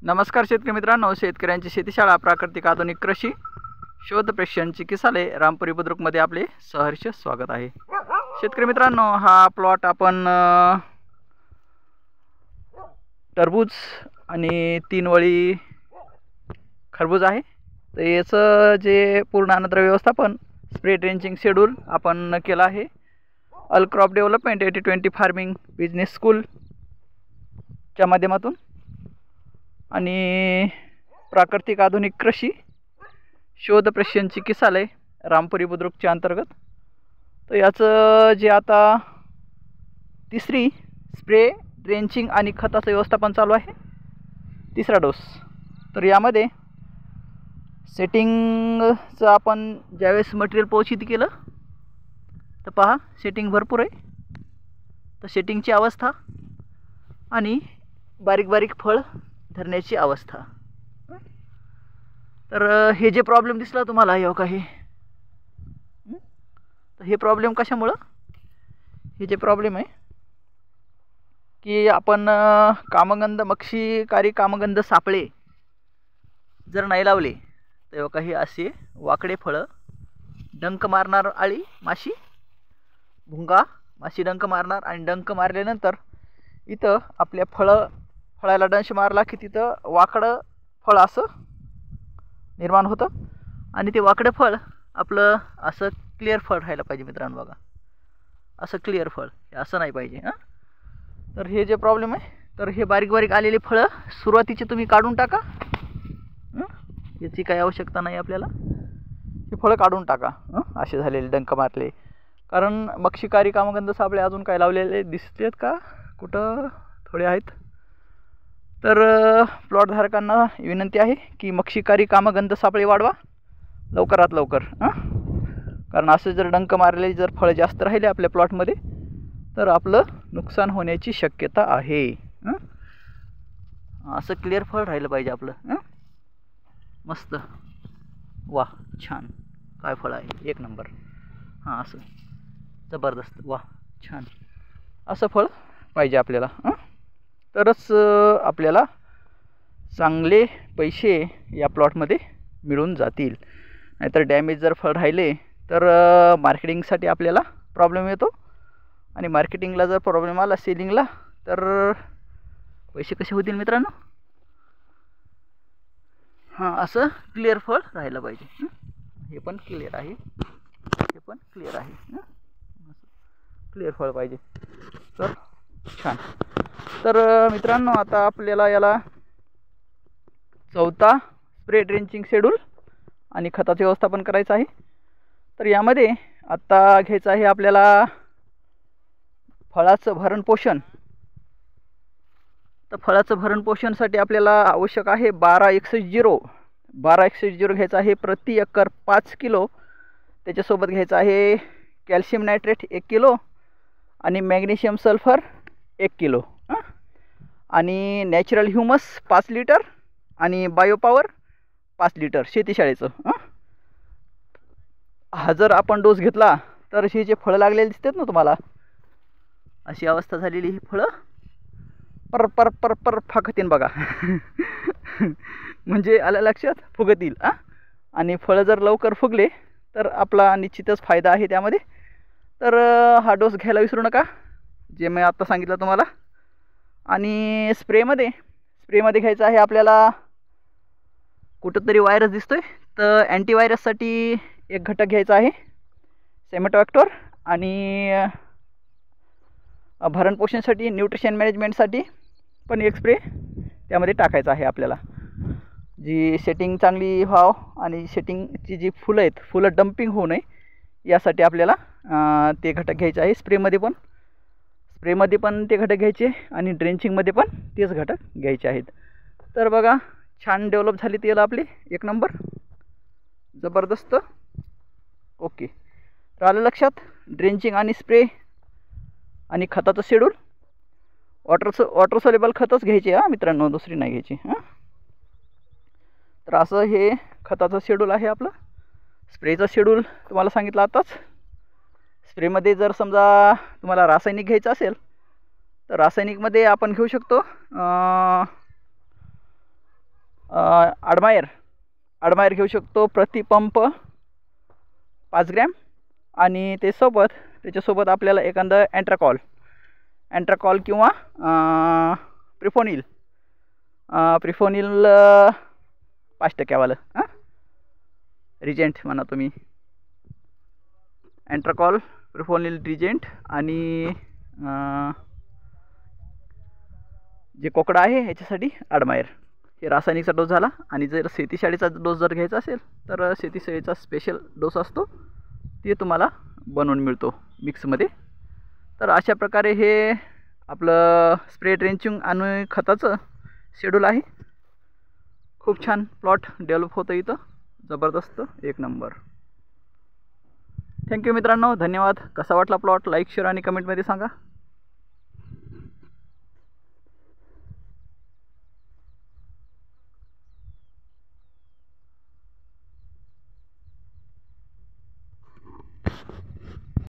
नमस्कार शेतकरी मित्रांनो, शेतकऱ्यांची शेतीशाळा प्राकृतिक आधुनिक कृषी शोध प्रेक्षण चिकित्सालय रामपुरी बुद्रुकमध्ये आपले सहर्ष स्वागत आहे। शेतकरी मित्रांनो, हा प्लॉट आपण टरबूज आणि 3 वळी खरबूज आहे। तर याचं जे पूर्ण अन्नद्रव्य व्यवस्थापन स्प्रे ड्रेंचिंग शेड्यूल आपण केला आहे all crop development 80-20 farming business स्कूलच्या माध्यमातून आणि प्राकृतिक आधुनिक कृषी शोध प्रशिक्षण चिकित्सालय रामपुरी बुद्रुकच्या अंतर्गत। तर याचं जे आता तिसरी स्प्रे ड्रेंचिंग आणि खताचं व्यवस्थापन चालू आहे, तिसरा डोस। तर यामध्ये सेटिंगचं आपण ज्यावेळेस मटेरियल पोचित केलं तर पहा सेटिंग भरपूर आहे। तर सेटिंगची अवस्था आणि बारीक बारीक फळ धरण्याची अवस्था। तर हे जे प्रॉब्लेम दिसला तुम्हाला हे का हे, तर हे प्रॉब्लेम कशामुळं, हे जे प्रॉब्लेम आहे की आपण कामगंध मक्षिकारी कामगंध सापळे जर नाही लावले तर काही असे वाकडे फळं, डंक मारणार आळी माशी, भुंगा माशी डंक मारणार आणि डंक मारल्यानंतर इथं आपल्या फळाला डंश मारला की तिथं वाकडं फळ असं निर्माण होतं आणि ते वाकडं फळ आपलं असं क्लिअर फळ राहायला पाहिजे मित्रांनो। बघा असं क्लिअर फळ, असं नाही पाहिजे हां। तर हे जे प्रॉब्लेम आहे, तर हे बारीक बारीक आलेले फळं सुरुवातीचे तुम्ही काढून टाका, याची काही आवश्यकता नाही आपल्याला। हे फळं काढून टाका असे झालेले डंक मारले, कारण मक्षिकारी कामगंध सापळे अजून काय लावलेले दिसतेत का, कुठं थोडे आहेत। तर प्लॉट धारकांना विनंती आहे की मक्षिकारी कामगंध सापळे वाढवा लवकरात लवकर कारण असं जर डंक मारलेले जर फळ जास्त राहिले आपल्या प्लॉटमध्ये तर आपलं नुकसान होण्याची शक्यता आहे। असं क्लिअर फळ राहिलं पाहिजे आपलं मस्त, वा छान, काय फळ आहे, एक नंबर, हां असं जबरदस्त, वा छान, असं फळ पाहिजे आपल्याला तरच आपल्याला चांगले पैसे या प्लॉटमध्ये मिळून जातील। नाहीतर डॅमेज जर फळ राहिले तर मार्केटिंगसाठी आपल्याला प्रॉब्लेम येतो आणि मार्केटिंगला जर प्रॉब्लेम आला सेलिंगला तर पैसे कसे होतील मित्रांनो। हां असं क्लिअर फळ राहायला पाहिजे, हे पण क्लिअर आहे, हे पण क्लिअर आहे, क्लिअर फळ पाहिजे तर छान। तर मित्रांनो, आता आपल्याला याला चौथा स्प्रे ड्रेंचिंग शेड्यूल आणि खताचे व्यवस्थापन करायचं आहे। तर यामध्ये आता घ्यायचं आहे आपल्याला फळाचं भरण पोषण। तर फळाचं भरण पोषणसाठी आपल्याला आवश्यक आहे 12-61-0 घ्यायचं आहे प्रति एकर 5 किलो। त्याच्यासोबत घ्यायचं आहे कॅल्शियम नायट्रेट 1 किलो आणि मॅग्नेशियम सल्फर 1 किलो आणि नॅचरल ह्युमस 5 लिटर आणि बायोपॉवर 5 लिटर शेतीशाळेचं। हा जर आपण डोस घेतला तर हे जे फळं लागलेले दिसतात ना तुम्हाला, अशी अवस्था झालेली ही फळं पर पर पर पर फाकतील बघा म्हणजे आलं लक्षात, फुगतील आणि फळं जर लवकर फुगले तर आपला निश्चितच फायदा आहे त्यामध्ये। तर हा डोस घ्यायला विसरू नका जे मी आता सांगितलं तुम्हाला। आणि स्प्रेमध्ये घ्यायचं आहे आपल्याला, कुठंतरी व्हायरस दिसतोय तर अँटीव्हायरससाठी एक घटक घ्यायचा आहे सेमेटोबॅक्टर आणि भरण पोषणासाठी न्यूट्रिशन मॅनेजमेंटसाठी पण एक स्प्रे त्यामध्ये टाकायचा आहे आपल्याला। जी सेटिंग चांगली व्हावं आणि सेटिंगची जी फुलं आहेत, फुलं डंपिंग होऊ नये यासाठी आपल्याला ते घटक घ्यायचे आहे। स्प्रेमध्ये पण ते घटक घ्यायचे आणि ड्रेंचिंगमध्ये पण तेच घटक घ्यायचे आहेत। तर बघा छान डेव्हलप झाली तेल आपली, एक नंबर, जबरदस्त, ओके। तर आलं लक्षात, ड्रेंचिंग आणि स्प्रे आणि खताचं शेड्यूल, वॉटर सोल्युबल खतच घ्यायचे मित्रांनो, दुसरी नाही घ्यायची तर असं हे खताचं शेड्यूल आहे आपलं। स्प्रेचं शेड्यूल तुम्हाला सांगितलं आताच। स्प्रेमध्ये जर समजा तुम्हाला रासायनिक घ्यायचं असेल तर रासायनिकमध्ये आपण घेऊ शकतो ॲडमायर घेऊ शकतो प्रति पंप 5 ग्रॅम आणि त्याच्यासोबत आपल्याला एखादं अँट्राकॉल किंवा प्रिफोनिल 5% रिजेंट म्हणा तुम्ही, अँट्राकॉल, प्रिफोनिल रिजेंट आणि जे कोकडा आहे ह्याच्यासाठी ॲडमायर. हे रासायनिकचा डोस झाला. आणि जर शेतीशाळेचा डोस जर घ्यायचा असेल तर शेतीशाळेचा स्पेशल डोस असतो, ते तुम्हाला बनवून मिळतो मिक्समध्ये. तर अशा प्रकारे हे आपलं स्प्रे ड्रेंचिंग आणि खताचं शेड्यूल आहे. खूप छान प्लॉट डेव्हलप होतं इथं, जबरदस्त, एक नंबर. थँक्यू मित्रांनो, धन्यवाद. कसा वाटला प्लॉट लाईक शेअर आणि कमेंटमध्ये सांगा.